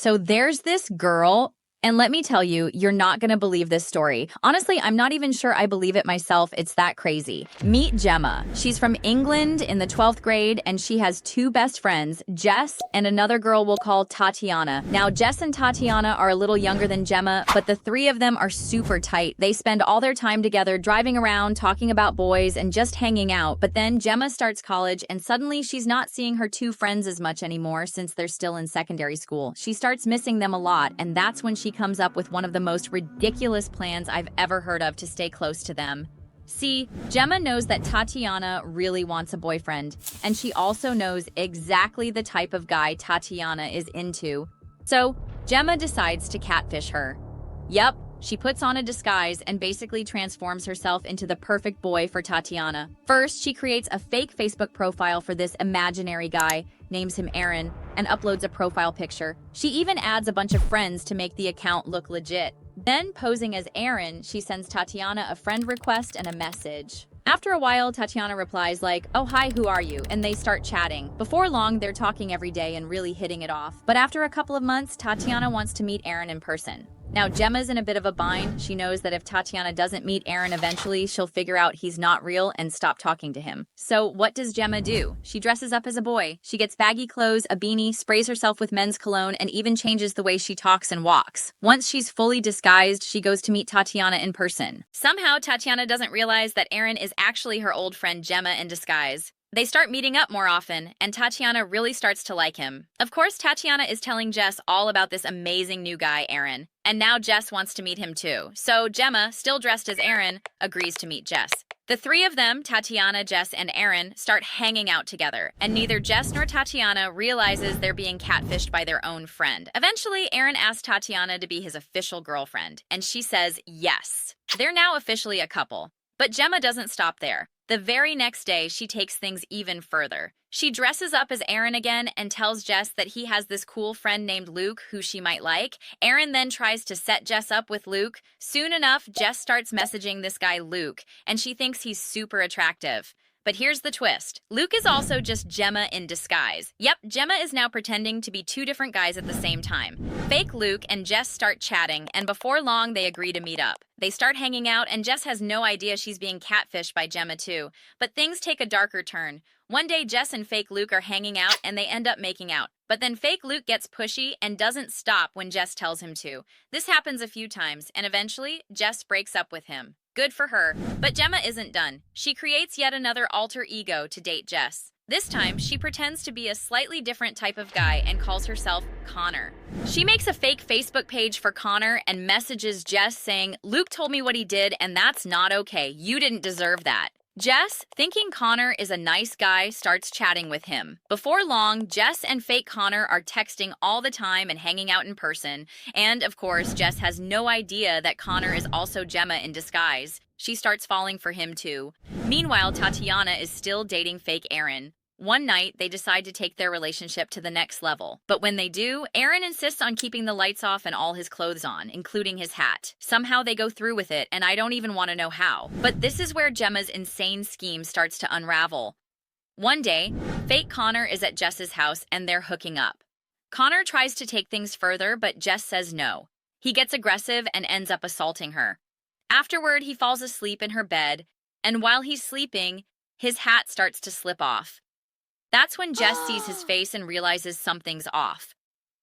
So there's this girl, and let me tell you, you're not going to believe this story. Honestly, I'm not even sure I believe it myself. It's that crazy. Meet Gemma. She's from England in the 12th grade, and she has two best friends, Jess and another girl we'll call Tatiana. Now, Jess and Tatiana are a little younger than Gemma, but the three of them are super tight. They spend all their time together driving around, talking about boys, and just hanging out. But then Gemma starts college, and suddenly she's not seeing her two friends as much anymore since they're still in secondary school. She starts missing them a lot, and that's when she comes up with one of the most ridiculous plans I've ever heard of to stay close to them. See, Gemma knows that Tatiana really wants a boyfriend, and she also knows exactly the type of guy Tatiana is into. So, Gemma decides to catfish her. Yep, she puts on a disguise and basically transforms herself into the perfect boy for Tatiana. First, she creates a fake Facebook profile for this imaginary guy, names him Aaron, and uploads a profile picture. She even adds a bunch of friends to make the account look legit. Then, posing as Aaron, she sends Tatiana a friend request and a message. After a while, Tatiana replies like, "Oh hi, who are you?" and they start chatting. Before long, they're talking every day and really hitting it off. But after a couple of months, Tatiana wants to meet Aaron in person. Now, Gemma's in a bit of a bind. She knows that if Tatiana doesn't meet Aaron eventually, she'll figure out he's not real and stop talking to him. So what does Gemma do? She dresses up as a boy. She gets baggy clothes, a beanie, sprays herself with men's cologne, and even changes the way she talks and walks. Once she's fully disguised, she goes to meet Tatiana in person. Somehow, Tatiana doesn't realize that Aaron is actually her old friend Gemma in disguise. They start meeting up more often, and Tatiana really starts to like him. Of course, Tatiana is telling Jess all about this amazing new guy, Aaron. And now Jess wants to meet him too. So Gemma, still dressed as Aaron, agrees to meet Jess. The three of them, Tatiana, Jess, and Aaron, start hanging out together, and neither Jess nor Tatiana realizes they're being catfished by their own friend. Eventually, Aaron asks Tatiana to be his official girlfriend, and she says yes. They're now officially a couple. But Gemma doesn't stop there. The very next day, she takes things even further. She dresses up as Aaron again and tells Jess that he has this cool friend named Luke who she might like. Aaron then tries to set Jess up with Luke. Soon enough, Jess starts messaging this guy Luke, and she thinks he's super attractive. But here's the twist. Luke is also just Gemma in disguise. Yep, Gemma is now pretending to be two different guys at the same time. Fake Luke and Jess start chatting, and before long, they agree to meet up. They start hanging out, and Jess has no idea she's being catfished by Gemma too. But things take a darker turn. One day, Jess and fake Luke are hanging out, and they end up making out. But then fake Luke gets pushy and doesn't stop when Jess tells him to. This happens a few times, and eventually, Jess breaks up with him. Good for her. But Gemma isn't done. She creates yet another alter ego to date Jess. This time, she pretends to be a slightly different type of guy and calls herself Connor. She makes a fake Facebook page for Connor and messages Jess saying, "Luke told me what he did, and that's not okay. You didn't deserve that." Jess, thinking Connor is a nice guy, starts chatting with him. Before long, Jess and fake Connor are texting all the time and hanging out in person. And, of course, Jess has no idea that Connor is also Gemma in disguise. She starts falling for him, too. Meanwhile, Tatiana is still dating fake Aaron. One night, they decide to take their relationship to the next level. But when they do, Aaron insists on keeping the lights off and all his clothes on, including his hat. Somehow they go through with it, and I don't even want to know how. But this is where Gemma's insane scheme starts to unravel. One day, fake Connor is at Jess's house, and they're hooking up. Connor tries to take things further, but Jess says no. He gets aggressive and ends up assaulting her. Afterward, he falls asleep in her bed, and while he's sleeping, his hat starts to slip off. That's when Jess sees his face and realizes something's off.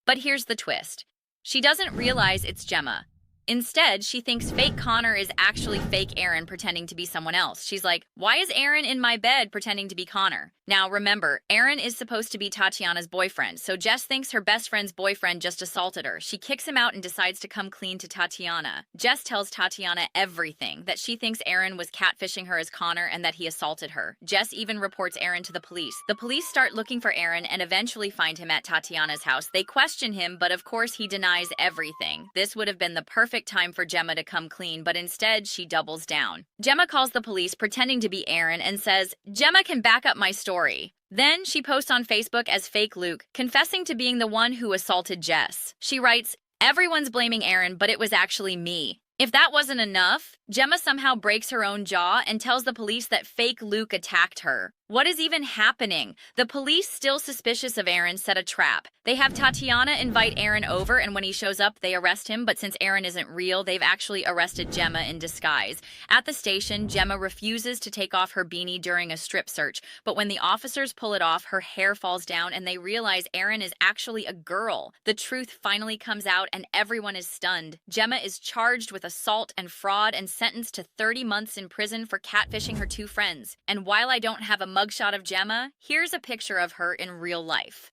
But here's the twist. She doesn't realize it's Gemma. Instead, she thinks fake Connor is actually fake Aaron pretending to be someone else. She's like, "Why is Aaron in my bed pretending to be Connor?" Now, remember, Aaron is supposed to be Tatiana's boyfriend, so Jess thinks her best friend's boyfriend just assaulted her. She kicks him out and decides to come clean to Tatiana. Jess tells Tatiana everything, that she thinks Aaron was catfishing her as Connor and that he assaulted her. Jess even reports Aaron to the police. The police start looking for Aaron and eventually find him at Tatiana's house. They question him, but of course he denies everything. This would have been the perfect time for Gemma to come clean, but instead she doubles down. Gemma calls the police pretending to be Aaron and says, "Gemma can back up my story." Then she posts on Facebook as fake Luke, confessing to being the one who assaulted Jess. She writes, "Everyone's blaming Aaron, but it was actually me." If that wasn't enough, Gemma somehow breaks her own jaw and tells the police that fake Luke attacked her. What is even happening? The police, still suspicious of Aaron, set a trap. They have Tatiana invite Aaron over, and when he shows up, they arrest him, but since Aaron isn't real, they've actually arrested Gemma in disguise. At the station, Gemma refuses to take off her beanie during a strip search, but when the officers pull it off, her hair falls down and they realize Aaron is actually a girl. The truth finally comes out and everyone is stunned. Gemma is charged with assault and fraud and sentenced to 30 months in prison for catfishing her two friends. And while I don't have a mugshot of Gemma, here's a picture of her in real life.